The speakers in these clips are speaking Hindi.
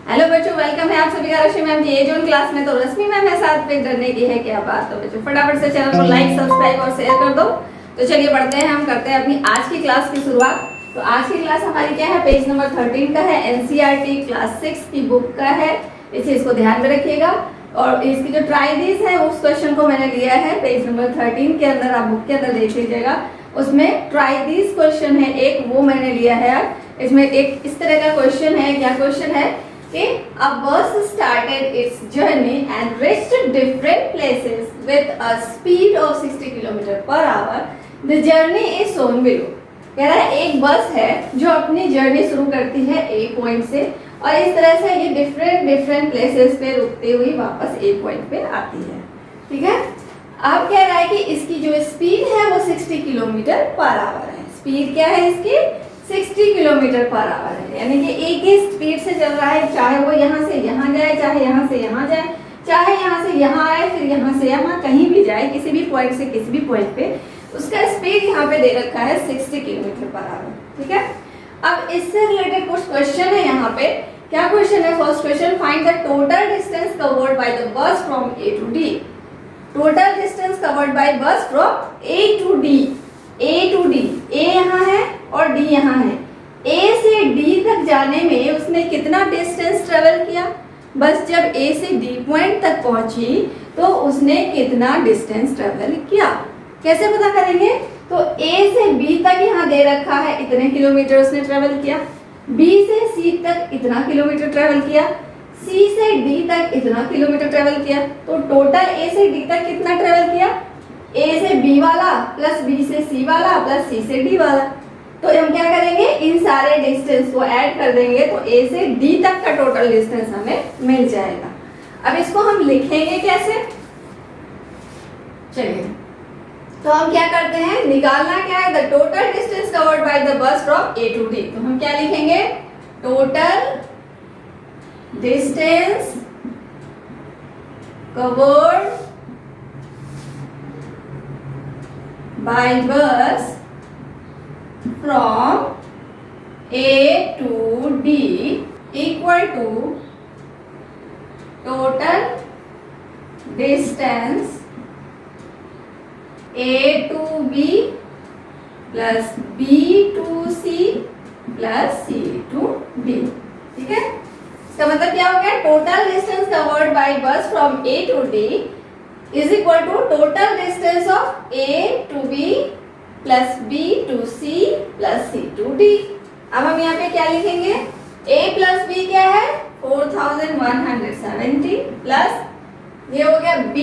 हेलो बच्चों, वेलकम है आप सभी का रश्मि मैम की एज ऑन क्लास में। तो रश्मि मैम है साथ पे, डरने की है क्या बात। तो बच्चों फटाफट से चैनल को लाइक, सब्सक्राइब और शेयर कर दो। तो चलिए पढ़ते हैं, हम करते हैं अपनी आज की क्लास की शुरुआत। तो आज की क्लास हमारी क्या है, पेज नंबर 13 का है, एनसीईआरटी क्लास 6 की बुक का है। इस चीज को ध्यान में रखिएगा। और इसकी जो ट्राई दिस है उस क्वेश्चन को मैंने लिया है पेज नंबर 13 के अंदर, आप बुक के अंदर देख लीजिएगा। उसमें ट्राई दिस क्वेश्चन है एक, वो मैंने लिया है। इसमें एक इस तरह का क्वेश्चन है, क्या क्वेश्चन है कि a bus started its journey and reached different places with a speed of 60 km per hour. The journey is shown below. कह रहा है एक बस है जो अपनी जर्नी शुरू करती है ए पॉइंट से और इस तरह से ये डिफरेंट प्लेसेस पे रुकते हुए वापस ए पॉइंट पे आती है। ठीक है, अब कह रहा है कि इसकी जो स्पीड है वो 60 किलोमीटर पर आवर है। स्पीड क्या है इसकी, 60 किलोमीटर पर आवर है, यानी कि एक ही स्पीड से चल रहा है, चाहे वो यहाँ से यहाँ जाए, चाहे यहाँ से यहाँ जाए, चाहे यहाँ से यहाँ आए, फिर यहाँ से यहाँ कहीं भी जाए, किसी भी पॉइंट से किसी भी पॉइंट पे, उसका स्पीड यहाँ पे दे रखा है 60 किलोमीटर पर आवर। ठीक है, अब इससे रिलेटेड कुछ क्वेश्चन है यहाँ पे। क्या क्वेश्चन है, first question, find the total distance covered by the bus from A to D. Total distance covered by bus from A to D. A to D, A यहाँ है और डी यहाँ है। ए से डी तक जाने में उसने कितना डिस्टेंस ट्रेवल किया। बस जब ए से डी पॉइंट तक पहुंची तो उसने कितना डिस्टेंस ट्रेवल किया। कैसे पता करेंगे, तो ए से बी तक यहाँ दे रखा है, इतने किलोमीटर उसने ट्रेवल किया। बी से सी तक इतना किलोमीटर ट्रेवल किया। सी से डी तक इतना किलोमीटर ट्रेवल किया। तो टोटल ए से डी तक कितना ट्रेवल किया, ए से बी वाला प्लस बी से सी वाला प्लस सी से डी वाला। तो हम क्या करेंगे, इन सारे डिस्टेंस को ऐड कर देंगे तो ए से डी तक का टोटल डिस्टेंस हमें मिल जाएगा। अब इसको हम लिखेंगे कैसे, चलिए तो हम क्या करते हैं, निकालना क्या है, the total distance covered by the bus from A to D. तो हम क्या लिखेंगे, total distance covered by bus from A to D equal to total distance A to B plus B to C plus C to D। ठीक है, इसका मतलब क्या हो गया, total distance covered by bus from A to D is equal to total distance of A to B plus B to C plus C to D। अब हम यहाँ पे क्या लिखेंगे, A plus B क्या है 4170 प्लस ये हो गया B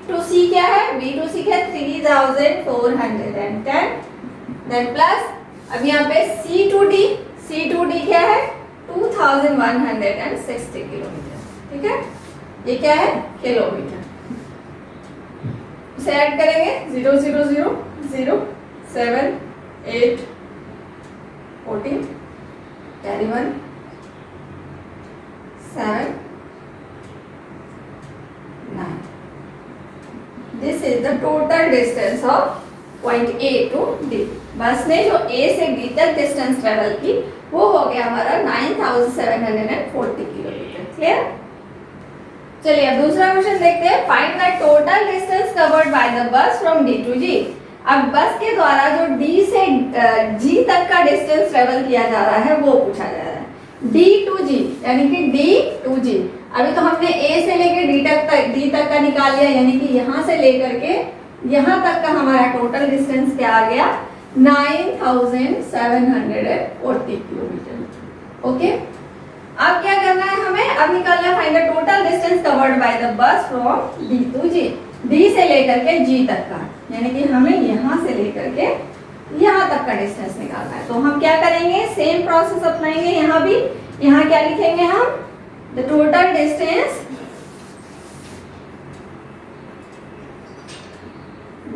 to C क्या है, B to C क्या है 3410, देन प्लस अब यहाँ पे C to D क्या है 2160 किलोमीटर। ठीक है, ये क्या है किलोमीटर, उसे ऐड करेंगे 0 0 0 0 7 8 14 carry 1 7 9। This is the total distance of point A to D. Bus ने जो ए से डी तक डिस्टेंस ट्रेवल की वो हो गया हमारा 9740 किलोमीटर। क्लियर, चलिए अब दूसरा क्वेश्चन देखते हैं, find the total distance covered by the bus from D to G. अब बस के द्वारा जो डी से जी तक का डिस्टेंस ट्रेवल किया जा रहा है वो पूछा जा रहा है। डी टू जी यानी कि डी टू जी, अभी तो हमने ए से लेकर डी तक का निकाल लिया, यानी कि यहाँ से लेकर के यहाँ तक का हमारा टोटल डिस्टेंस क्या आ गया 9740 किलोमीटर। ओके, अब क्या करना है हमें, अब निकालना है find the total distance covered by the bus from D to G. D से लेकर के जी तक का, यानी कि हमें यहाँ से लेकर के यहाँ तक का डिस्टेंस निकालना है। तो हम क्या करेंगे, सेम प्रोसेस अपनाएंगे। यहाँ भी, यहाँ क्या लिखेंगे हम, the total distance,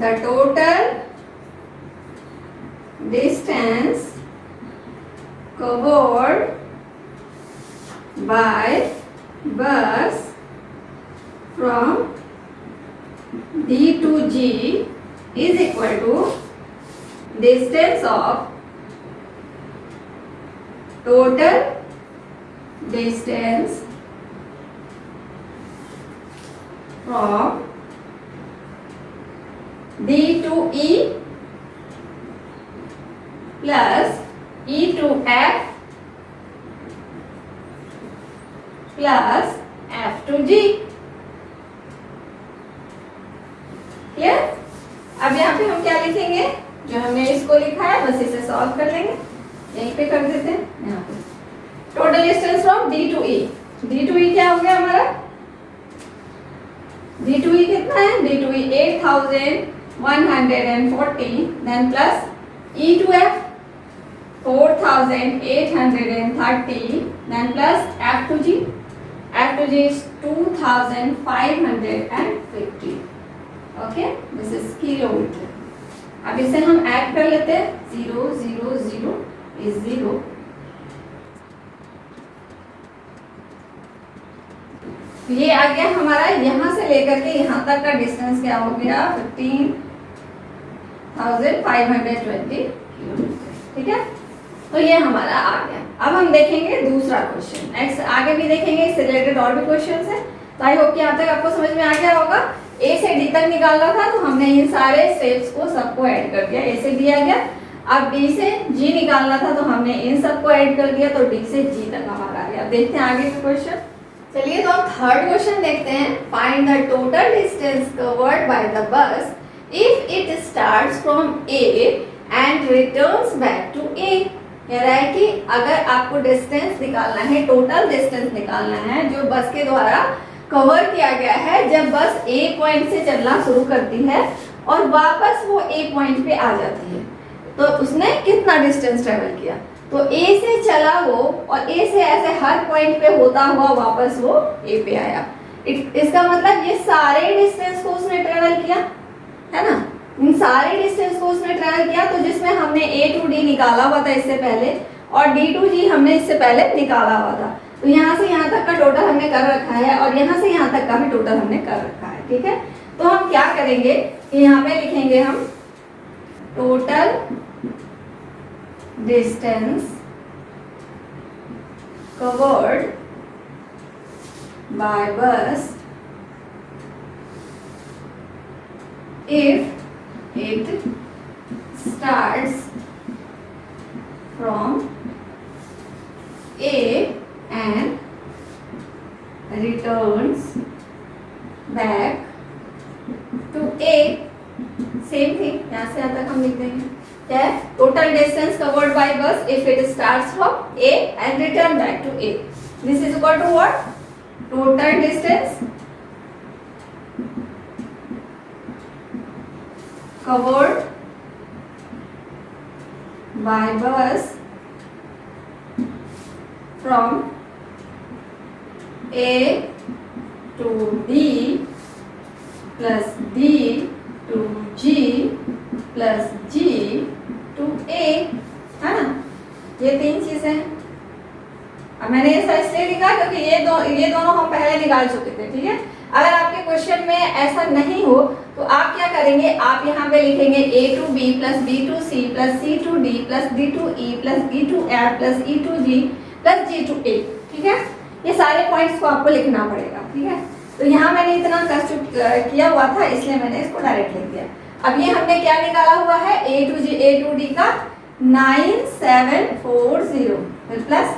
the total distance covered by bus from D to G is equal to distance of total distance from D to E plus E to F plus F to G। Clear? अब यहाँ पे हम क्या लिखेंगे, जो हमने इसको लिखा है बस इसे सॉल्व कर लेंगे, यहीं पे कर देते हैं। यहाँ पे total distance from D to E, D to E क्या हो गया हमारा, D to E कितना है, D to E 8140, then plus E to F 4830, then plus F to G. F to G is 2550. Okay, this is kilometer. अब इसे हम ऐड कर लेते हैं, 0 0 0 is 0. ये आ गया हमारा यहाँ से लेकर के यहाँ तक का डिस्टेंस क्या हो गया, 15,520 किलोमीटर। ठीक है, तो ये हमारा आ गया। अब हम देखेंगे दूसरा क्वेश्चन, नेक्स्ट आगे भी देखेंगे, इससे रिलेटेड और भी क्वेश्चंस हैं। तो आई होप कि यहाँ तक आपको समझ में आ गया होगा। ए से डी तक निकालना था तो हमने इन सारे स्टेप्स को सबको ऐड कर दिया, ए से डी आ गया। अब डी से जी निकालना था तो हमने इन सबको ऐड कर दिया, तो डी से जी तक हमारा आ गया। अब देखते हैं आगे के क्वेश्चन। चलिए तो हम थर्ड क्वेश्चन देखते हैं। Find the total distance covered by the bus if it starts from A and returns back to A. कह रहा है कि अगर आपको डिस्टेंस निकालना है, टोटल डिस्टेंस निकालना है जो बस के द्वारा कवर किया गया है जब बस ए पॉइंट से चलना शुरू करती है और वापस वो ए पॉइंट पे आ जाती है, तो उसने कितना डिस्टेंस ट्रेवल किया। तो ए से चला वो और ए से ऐसे हर पॉइंट पे होता हुआ वापस वो ए पे आया। इसका मतलब ये सारे डिस्टेंस को उसने ट्रेवल किया है ना, इन सारे डिस्टेंस को उसने ट्रेवल किया। तो जिसमें हमने ए टू डी निकाला हुआ था इससे पहले और डी टू जी हमने इससे पहले निकाला हुआ था, तो यहाँ से यहाँ तक का टोटल हमने कर रखा है और यहाँ से यहाँ तक का भी टोटल हमने कर रखा है। ठीक है, तो हम क्या करेंगे कि यहाँ पे लिखेंगे हम टोटल डिस्टेंस कवर्ड बाय बस if it starts from A and returns back to A। Same thing यहाँ से यहाँ तक हम लिख देंगे क्या है, total distance covered by bus if it starts from A and return back to A। This is equal to what, total distance covered by bus from A to D plus D to G plus G to A, है ना। ये तीन चीजें हैं। अब मैंने ऐसा इसलिए लिखा क्योंकि ये दोनों हम पहले निकाल चुके थे। ठीक है, अगर आपके क्वेश्चन में ऐसा नहीं हो तो आप क्या करेंगे, आप यहाँ पे लिखेंगे A to B plus B to C plus C to D plus D to E plus E to F plus E to G plus G to A। ठीक है, ये सारे पॉइंट्स को आपको लिखना पड़ेगा। ठीक है, तो यहाँ मैंने इतना कष्ट किया हुआ था इसलिए मैंने इसको डायरेक्ट लिख दिया। अब ये हमने क्या निकाला हुआ है, A to D का 9740 प्लस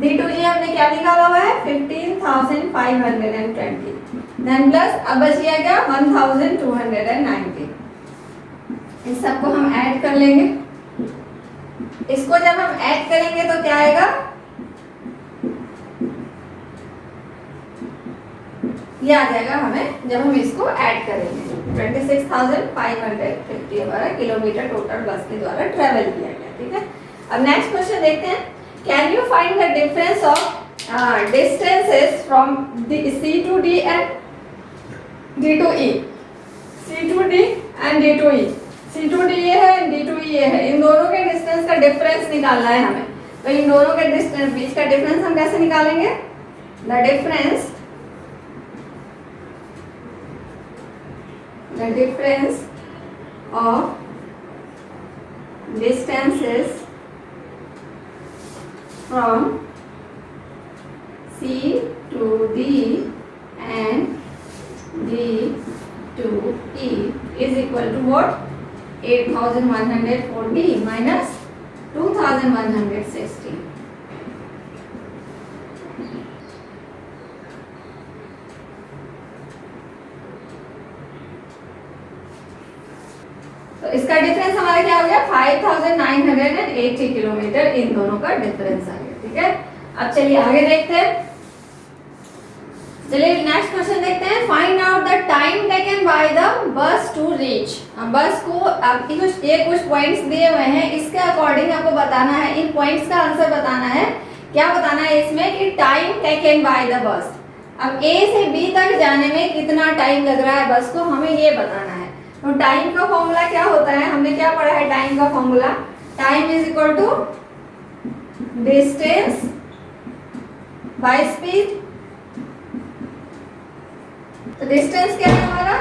D to G हमने क्या निकाला हुआ है 15,520, देन प्लस अब बचिए क्या 1,290। इन सबको हम ऐड कर लेंगे। इसको जब हम ऐड करेंगे तो क्या आएगा, ये आ जाएगा हमें जब हम इसको ऐड करेंगे 26,550 हमारा किलोमीटर टोटल बस के द्वारा ट्रेवल किया गया। ठीक है, अब नेक्स्ट क्वेश्चन देखते हैं। Can you find the difference of distances from C to D and D to E। C to D and D to E, C to D ये है, D to E ये है, इन दोनों के डिस्टेंस का डिफरेंस निकालना है हमें। तो इन दोनों के डिस्टेंस बीच का डिफरेंस हम कैसे निकालेंगे, the difference of distances from C to D and D equal to what 8140 minus 2160। तो इसका डिफरेंस हमारा क्या हो गया 5980 किलोमीटर, इन दोनों का डिफरेंस आ गया। ठीक है, अब चलिए आगे देखते हैं। चलिए नेक्स्ट क्वेश्चन देखते हैं। Find out the time taken by the bus to reach. Bus को आपकी कुछ पॉइंट्स दिए हुए हैं, इसके अकॉर्डिंग आपको बताना है, इन पॉइंट्स का आंसर बताना है। क्या बताना है इसमें कि टाइम टेकन बाय द बस। अब ए से बी तक जाने में कितना टाइम लग रहा है बस को, हमें ये बताना है। तो टाइम का फॉर्मूला क्या होता है, हमने क्या पढ़ा है टाइम का formula, time is equal to distance by speed. तो डिस्टेंस क्या है हमारा,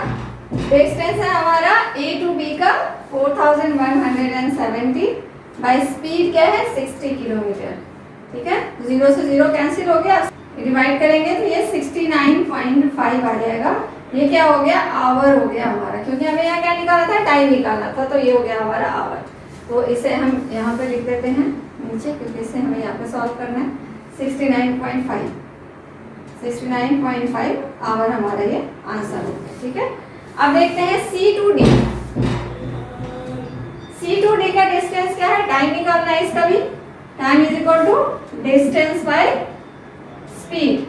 डिस्टेंस है हमारा ए टू बी का 4170 बाय स्पीड क्या है 60 किलोमीटर। ठीक है, 0 से 0 कैंसिल हो गया, डिवाइड करेंगे तो ये 69.5 आ जाएगा। ये क्या हो गया, आवर हो गया हमारा, क्योंकि हमें यहाँ क्या निकालना था, टाइम निकालना था, तो ये हो गया हमारा आवर। तो इसे हम यहाँ पे लिख देते हैं नीचे, क्योंकि इसे हमें यहाँ पे सॉल्व करना है। 69.5 आवर हमारा ये आंसर हो गया। ठीक है, अब देखते हैं C to D। C to D का डिस्टेंस क्या है, टाइम निकालना है इसका भी। Time is equal to distance by speed.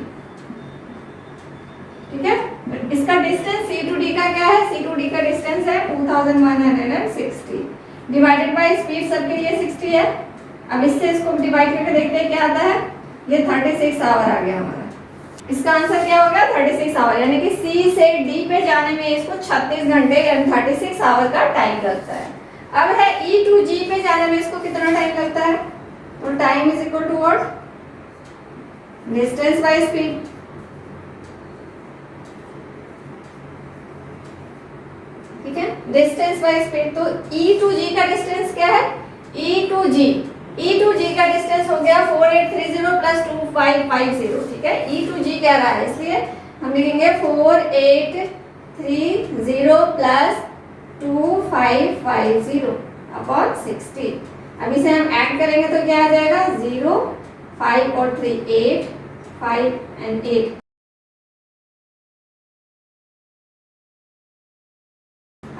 ठीक है, इसका डिस्टेंस C टू D का क्या है, C टू D का डिस्टेंस है 2160 डिवाइडेड बाय स्पीड सबके लिए 60 है। अब इससे इसको डिवाइड करके देखते हैं क्या आता है, ये 36 आवर आ गया हमारा। इसका आंसर क्या हो गया 36 आवर, यानी कि C से D पे जाने में इसको 36 घंटे यानी 36 आवर का टाइम लगता है। अब है E टू G पे जाने में इसको कितना टाइम लगता है, तो time is equal to what, distance by speed. ठीक है, डिस्टेंस बाय स्पीड। तो E टू G का डिस्टेंस क्या है, E टू G का डिस्टेंस हो गया 4830 प्लस 2550। ठीक है, E टू G कह रहा है, इसलिए हम लिखेंगे 4830 प्लस 2550 अपॉन 60। अब इसे हम ऐड करेंगे तो क्या आ जाएगा, 0 5 और 3 8 5 एंड 8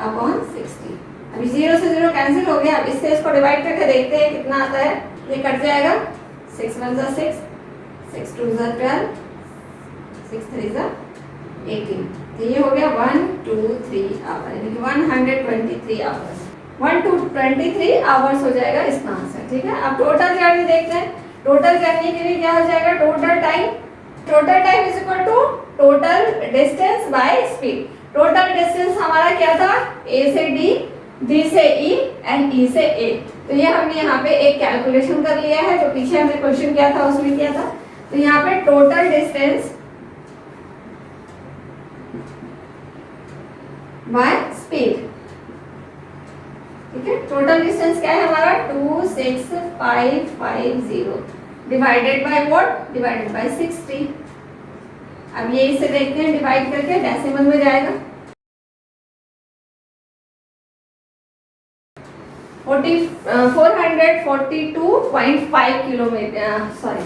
अपॉन 60। अभी 0 से 0 कैंसिल हो गया। अब इससे इसको डिवाइड करके देखते हैं कितना आता है, ये कट जाएगा 6 1 जा 6 6 2 जा 12 6 3 जा 18। तो ये हो गया 123 आवर, यानी कि 123 आवर्स, 123 आवर्स हो जाएगा इसका आंसर। ठीक है, अब टोटल जर्नी देखते हैं। टोटल जर्नी के लिए क्या हो जाएगा, total time is equal to total distance by speed. Total distance हमारा क्या था, A से D, D से E एंड E से A। तो ये हमने यहाँ पे एक कैलकुलेशन कर लिया है, जो पीछे हमने क्वेश्चन किया था उसमें किया था। तो यहाँ पे टोटल डिस्टेंस बाय स्पीड। ठीक है, टोटल डिस्टेंस क्या है हमारा 26550 divided by what, divided by 60। अब ये इसे देखते हैं डिवाइड करके, डेसिमल में जाएगा 442.5 किलोमीटर, सॉरी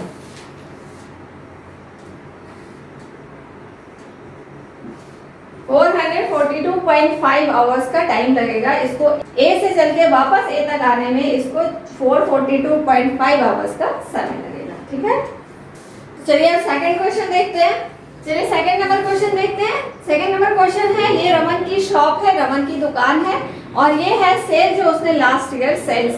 442.5 आवर्स का टाइम लगेगा इसको A से चल के वापस A तक आने में। इसको 442.5 आवर्स का समय लगेगा। ठीक है, चलिए अब सेकंड क्वेश्चन देखते हैं। चलिए सेकंड नंबर क्वेश्चन देखते हैं। सेकंड नंबर क्वेश्चन है, ये रमन की शॉप है, रमन की दुकान है, और ये है सेल जो उसने लास्ट ईयर सेल्स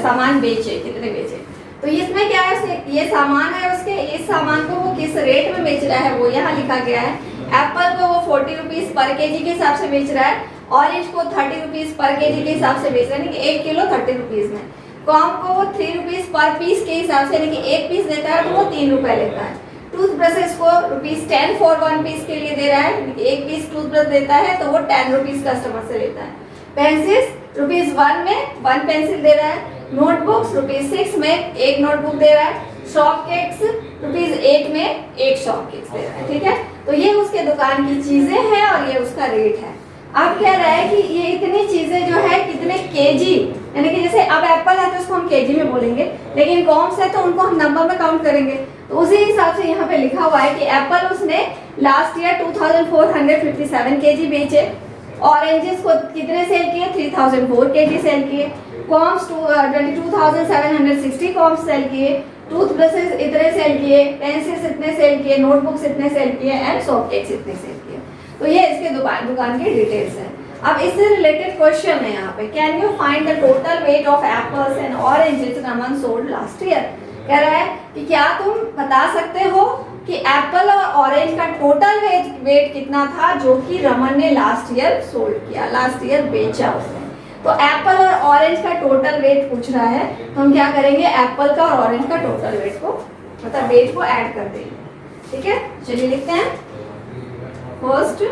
सामान बेचे, कितने बेचे। तो इसमें क्या है, उसने ये सामान है उसके, इस सामान को वो किस रेट में बेच रहा है वो यहाँ लिखा गया है। एप्पल को वो 40 रुपीज पर केजी के हिसाब से बेच रहा है, ऑरेंज को 30 रुपीज पर केजी के हिसाब से बेच रहा है, यानी कि 1 किलो 30 रुपीज में। कॉम को वो 3 रुपीज पर पीस के हिसाब से, यानी कि 1 पीस लेता है तो वो 3 रुपए लेता है। टूथब्रशेस को ₹10 फॉर 1 पीस के लिए दे रहा है, यानी कि 1 पीस टूथब्रश देता है तो वो 10 रुपीज कस्टमर से लेता है। पेंसिल्स ₹1 में 1 पेंसिल दे रहा है। नोटबुक्स ₹6 में 1 नोटबुक दे रहा है। शॉप केक्स ₹8 में 1 शॉप केक्स दे रहा है। ठीक है, तो ये उसके दुकान की चीजें हैं और ये उसका रेट है। अब कह रहा है कि ये इतनी चीजें जो है कितने केजी, यानी कि जैसे अब एप्पल है तो उसको हम केजी में बोलेंगे, लेकिन कॉम्स है तो उनको हम नंबर में काउंट करेंगे। तो उसी हिसाब से यहाँ पे लिखा हुआ है कि एप्पल उसने लास्ट ईयर 2457 केजी बेचे, ऑरेंजेस को कितने सेल किए, 3004 केजी सेल किए, कॉम्स 22,760 कॉम्स सेल किए, टूथब्रशेस इतने सेल किए, पेंसिल्स इतने सेल किए, नोटबुक्स इतने सेल किए एंड सॉफ्ट केक्स इतने सेल किए। तो ये इसके दुकान की डिटेल्स है। अब इससे रिलेटेड क्वेश्चन है यहाँ पे, can you find the total weight of apples and oranges Raman sold last year. कह रहा है कि क्या तुम बता सकते हो कि एप्पल और ऑरेंज का टोटल वेट कितना था जो कि रमन ने लास्ट ईयर सोल्ड किया, लास्ट ईयर बेचा उसने। तो एप्पल और ऑरेंज का टोटल वेट पूछ रहा है, तो हम क्या करेंगे, एप्पल का और ऑरेंज का टोटल वेट को मतलब वेट को ऐड कर देंगे। ठीक है, चलिए लिखते हैं। First,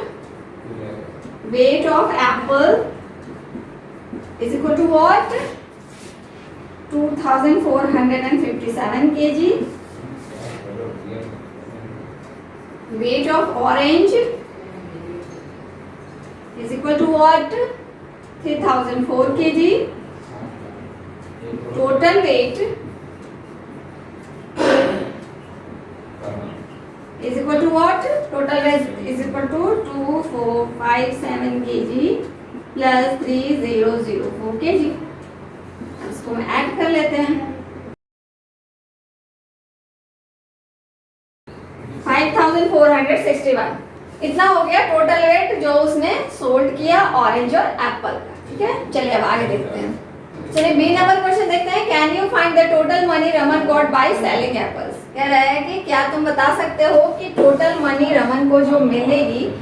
weight of apple is equal to what? 2457 kg. Weight of orange is equal to what? 3004 kg. Total weight is equal to what? Total weight is equal to 2457 kg plus 3004 kg. इसको हम ऐड कर लेते हैं। 5461 इतना हो गया टोटल वेट जो उसने सोल्ड किया ऑरेंज और एप्पल का। ठीक है, चलिए अब आगे देखते हैं। चलिए बी नंबर क्वेश्चन देखते हैं। Can you find the total money Raman got by selling apples. कह रहा है कि क्या तुम बता सकते हो कि टोटल मनी रमन को जो मिली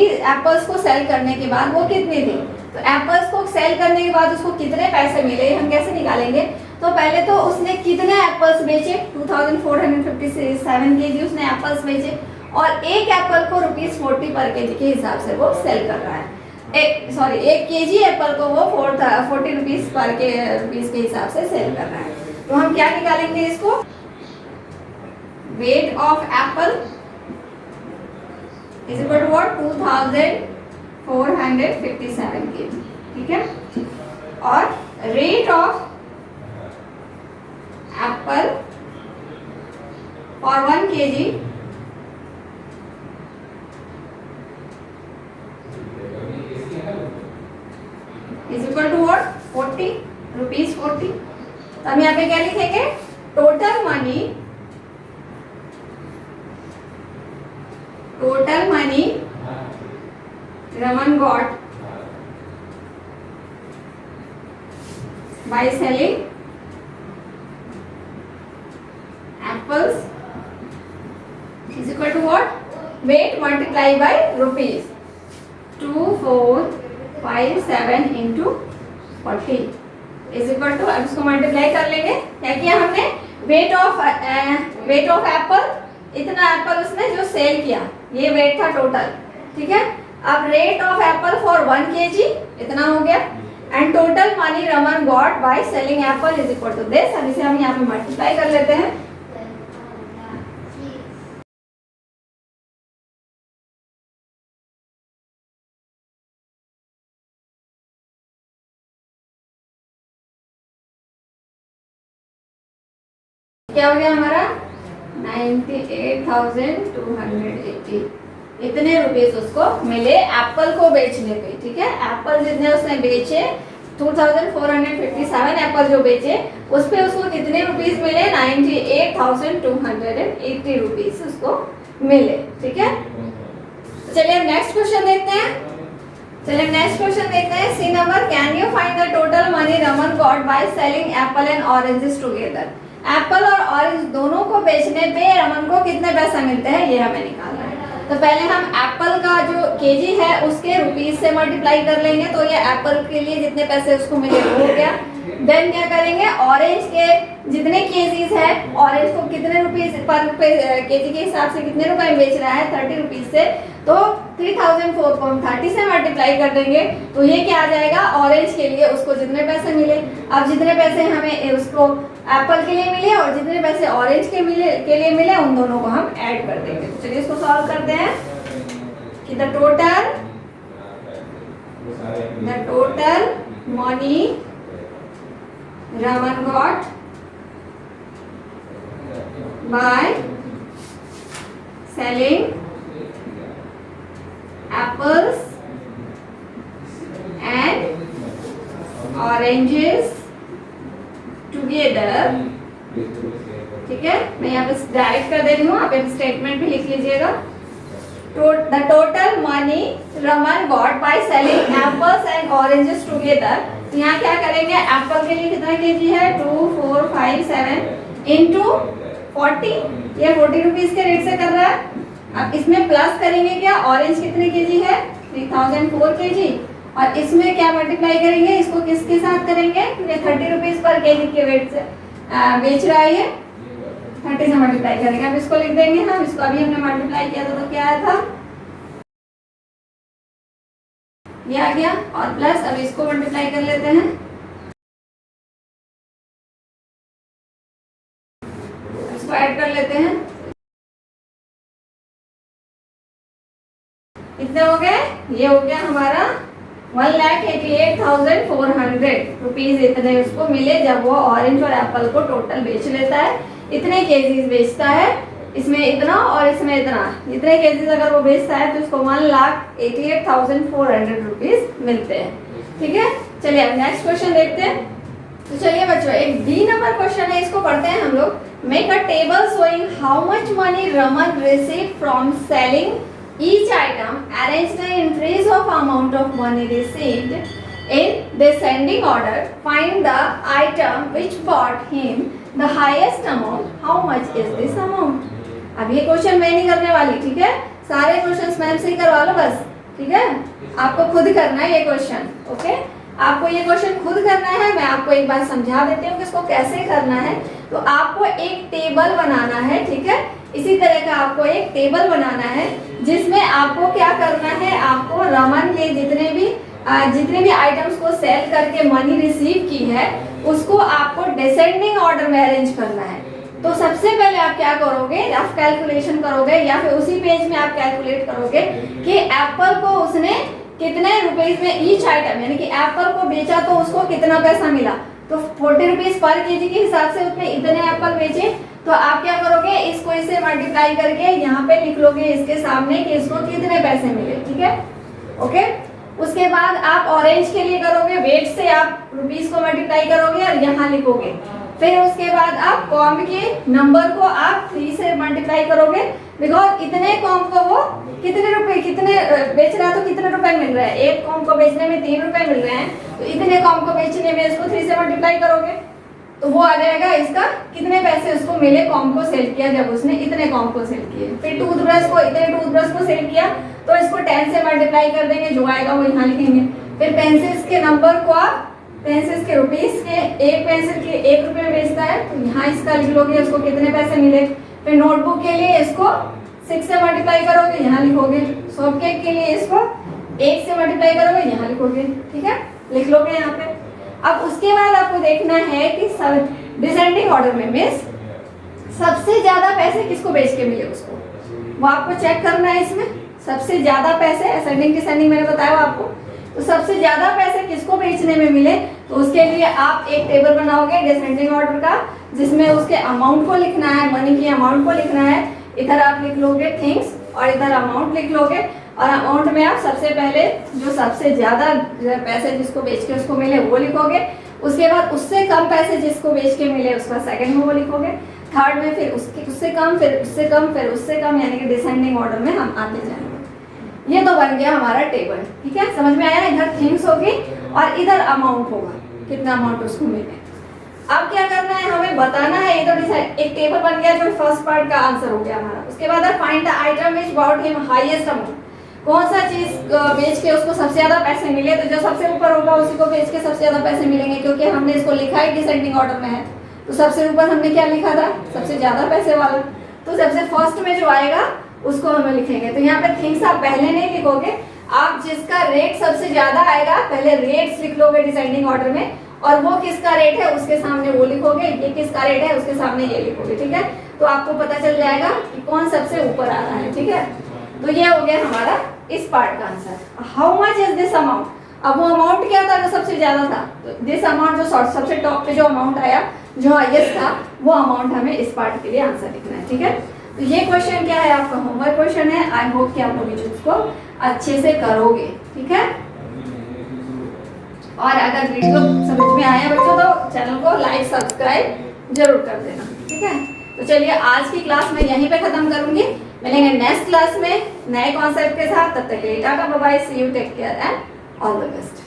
एप्पल्स को सेल करने के बाद वो कितनी थी। तो एप्पल्स को सेल करने के बाद उसको कितने पैसे मिले हम कैसे निकालेंगे। तो पहले तो उसने कितने एप्पल्स बेचे, 2457 केजी उसने एप्पल्स बेचे और एक एप्पल को ₹40 पर केजी के हिसाब से वो सेल कर रहा है। एक केजी एप्पल को वो 40 रुपीज पर के रुपीज के हिसाब से सेल कर रहा है। तो हम क्या निकालेंगे इसको, weight of apple is equal to what, 2457 kg. ठीक है, और rate of apple for 1 kg is equal to what, 40 rupees 40। तो हम यहाँ पे क्या लिखेंगे, total money Raman got by selling apples is equal to what, weight multiplied by rupees, 2457 into 40 is equal to, अब इसको मल्टीप्लाई कर लेंगे। क्या किया हमने, वेट ऑफ एप्पल, इतना एप्पल उसने जो सेल किया ये वेट था टोटल। ठीक है, अब rate of apple for 1 kg इतना हो गया and total money Raman got by selling apple is equal to this. अब इसे हम यहाँ पे मल्टीप्लाई कर लेते हैं। क्या हो गया हमारा, 98,280 इतने रुपीस उसको मिले एप्पल को बेचने पे। ठीक है, एप्पल जितने उसने बेचे 2457 एप्पल जो बेचे उस पे उसको कितने रुपीस मिले, 98,280 रुपीस उसको मिले। ठीक है, चलिए अब नेक्स्ट क्वेश्चन देखते हैं। C number, can you find the total money Raman got by selling apple and oranges together. Apple और ऑरेंज दोनों को बेचने पे रमन को कितने पैसे मिलते हैं ये हमें निकालना है। तो पहले हम एप्पल का जो केजी है उसके रुपीस से मल्टीप्लाई कर लेंगे, तो ये एप्पल के लिए जितने पैसे उसको मिले वो हो गया। देन क्या करेंगे, ऑरेंज के जितने केजीज है, ऑरेंज को कितने रुपीस पर केजी के हिसाब से कितने रुपए में बेच रहा है, 30 रुपीज से, तो 3004 को हम 30 से मल्टीप्लाई कर देंगे। तो ये क्या आ जाएगा, ऑरेंज के लिए उसको जितने पैसे मिले। अब जितने पैसे हमें उसको एप्पल के लिए मिले और जितने पैसे ऑरेंज के लिए मिले उन दोनों को हम ऐड कर देंगे। तो चलिए इसको सॉल्व करते हैं कि the total the total money Raman got by selling apples and oranges together. ठीक है, मैं यहाँ पे डायरेक्ट कर दे रही हूँ, आप स्टेटमेंट भी लिख लीजिएगा। The total money Raman got by selling apples and oranges together. तो यहाँ क्या करेंगे, एप्पल के लिए कितना केजी है 2 4 5 7 इंटू 40, ये 40 रुपीज के रेट से कर रहा है। अब इसमें प्लस करेंगे क्या, ऑरेंज कितने केजी है 3004 केजी, और इसमें क्या मल्टीप्लाई करेंगे, इसको किसके साथ करेंगे, ये 30 रुपीज पर केजी के वेट से बेच रहा है, ये 30 से मल्टीप्लाई करेंगे। अब इसको लिख देंगे हम, इसको अभी हमने मल्टीप्लाई किया था तो क्या आया था, ये आ गया, और प्लस अब इसको मल्टीप्लाई कर लेते हैं, इसको ऐड कर लेते हैं, कितने हो गए, ये हो गया हमारा 1,88,400 रुपीज इतने उसको मिले जब वो ऑरेंज और एप्पल को टोटल बेच लेता है। इतने केजीज बेचता है, इसमें इतना और इसमें इतना, इतने केजीज अगर वो बेचता है तो उसको 1,88,400 रुपीज मिलते हैं। ठीक है, चलिए अब नेक्स्ट क्वेश्चन देखते हैं। तो चलिए बच्चों, एक बी नंबर क्वेश्चन है, इसको पढ़ते हैं हम लोग। Make a table showing how much money Raman receive from selling each item, arrange the entries of amount of money received in descending order, find the item which brought him the highest amount, how much is this amount। अब ये क्वेश्चन मैं नहीं करने वाली, ठीक है, सारे क्वेश्चंस मैम से ही करवा लो बस। ठीक है, आपको खुद करना है ये क्वेश्चन, ओके, आपको ये क्वेश्चन खुद करना है। मैं आपको एक बार समझा देती हूँ कि इसको कैसे करना है। तो आपको एक टेबल बनाना है, ठीक है, इसी तरह का आपको एक टेबल बनाना है जिसमें आपको क्या करना है, आपको रमन के जितने भी आइटम्स को सेल करके मनी रिसीव की है उसको आपको डिसेंडिंग ऑर्डर में अरेंज करना है। तो सबसे पहले आप क्या करोगे, रफ कैलकुलेशन करोगे या फिर उसी पेज में आप कैलकुलेट करोगे कि एप्पल को उसने कितने रुपीज में ईच आइटम, यानी कि एप्पल को बेचा तो उसको कितना पैसा मिला, तो 40 रुपीज पर केजी के हिसाब से उसने इतने एप्पल बेचे। तो आप क्या करोगे, इसको इसे मल्टीप्लाई करके यहाँ पे लिख लोगे इसके सामने कि इसको कितने पैसे मिले। ठीक है, ओके। उसके बाद आप ऑरेंज के लिए करोगे, वेट से आप रुपीस को मल्टीप्लाई करोगे और यहाँ लिखोगे। फिर उसके बाद आप कॉम के नंबर को आप 3 से मल्टीप्लाई करोगे, बिकॉज इतने कॉम को वो कितने बेच रहा है तो कितने रुपए मिल रहा है, एक कॉम को बेचने में 3 रुपए मिल रहे हैं, तो इतने कॉम को बेचने में इसको 3 से मल्टीप्लाई करोगे तो वो आ जाएगा इसका कितने पैसे उसको मिले कॉम को सेल किया जब उसने इतने कॉम को सेल किए। फिर टूथब्रश को इतने टूथब्रश को सेल किया तो इसको 10 से मल्टीप्लाई कर देंगे, जो आएगा वो यहाँ लिखेंगे। फिर पेंसिल्स के नंबर को आप पेंसिल्स के रुपीस के, एक पेंसिल के 1 रुपये में बेचता है तो यहाँ इसका लिख लोगे उसको कितने पैसे मिले। फिर नोटबुक के लिए इसको 6 से मल्टीप्लाई करोगे, यहाँ लिखोगे। सॉफ्ट केक के लिए इसको 1 से मल्टीप्लाई करोगे, यहाँ लिखोगे। ठीक है, लिख लोगे यहाँ पे। अब उसके बाद आपको देखना है कि डिसेंडिंग ऑर्डर में मींस सबसे ज्यादा पैसे किसको बेच के मिले उसको, वो आपको चेक करना है। इसमें सबसे ज्यादा पैसे असेंडिंग डिसेंडिंग मैंने बताया आपको, तो सबसे ज्यादा पैसे किसको बेचने में मिले तो उसके लिए आप एक टेबल बनाओगे डिसेंडिंग ऑर्डर का, जिसमें उसके अमाउंट को लिखना है, मनी की अमाउंट को लिखना है। इधर आप लिख लोगे थिंग्स और इधर अमाउंट लिख लोगे, और अमाउंट में आप सबसे पहले जो सबसे ज्यादा पैसे जिसको बेच के उसको मिले वो लिखोगे। उसके बाद उससे कम पैसे जिसको बेच के मिले उसका सेकंड में वो लिखोगे। थर्ड में फिर उससे कम, फिर उससे कम, फिर उससे कम, यानी कि डिसेंडिंग ऑर्डर में हम आते जाएंगे। ये तो बन गया हमारा टेबल। ठीक है, समझ में आया। इधर थिंग्स होगी और इधर अमाउंट होगा, कितना अमाउंट उसको मिले। अब क्या करना है, हमें बताना है। ये तो एक टेबल बन गया जो फर्स्ट पार्ट का आंसर हो गया हमारा। उसके बाद find the item which brought him highest amount, कौन सा चीज बेच के उसको सबसे ज्यादा पैसे मिले, तो जो सबसे ऊपर होगा उसी को बेच के सबसे ज्यादा पैसे मिलेंगे, क्योंकि हमने इसको लिखा है डिसेंडिंग ऑर्डर में है। तो सबसे ऊपर हमने क्या लिखा था, सबसे ज्यादा पैसे वाला, तो सबसे फर्स्ट में जो आएगा उसको हमें लिखेंगे। तो यहाँ पे थिंग्स आप पहले नहीं लिखोगे, आप जिसका रेट सबसे ज्यादा आएगा पहले रेट्स लिख लोगे डिसेंडिंग ऑर्डर में, और वो किसका रेट है उसके सामने वो लिखोगे, ये किसका रेट है उसके सामने ये लिखोगे। ठीक है, तो आपको पता चल जाएगा कि कौन सबसे ऊपर आ रहा है। ठीक है, तो ये हो गया हमारा इस पार्ट का answer. How much is this amount, अब वो अमाउंट क्या था जो सबसे ज़्यादा था, तो दिस अमाउंट जो सबसे टॉप पे जो अमाउंट आया जो हाईएस्ट था वो अमाउंट हमें इस पार्ट के लिए आंसर लिखना है। ठीक है, तो ये क्वेश्चन क्या है आपका होमवर्क क्वेश्चन है। आई होप कि आप लोग इसको अच्छे से करोगे। ठीक है, और अगर वीडियो समझ में आया बच्चों तो चैनल को लाइक सब्सक्राइब जरूर कर देना। ठीक है, तो चलिए आज की क्लास मैं यहीं पे खत्म करूंगी। मिलेंगे नेक्स्ट क्लास में नए कॉन्सेप्ट के साथ। तब तक के लिए tata bye bye, see you, take care and all the best.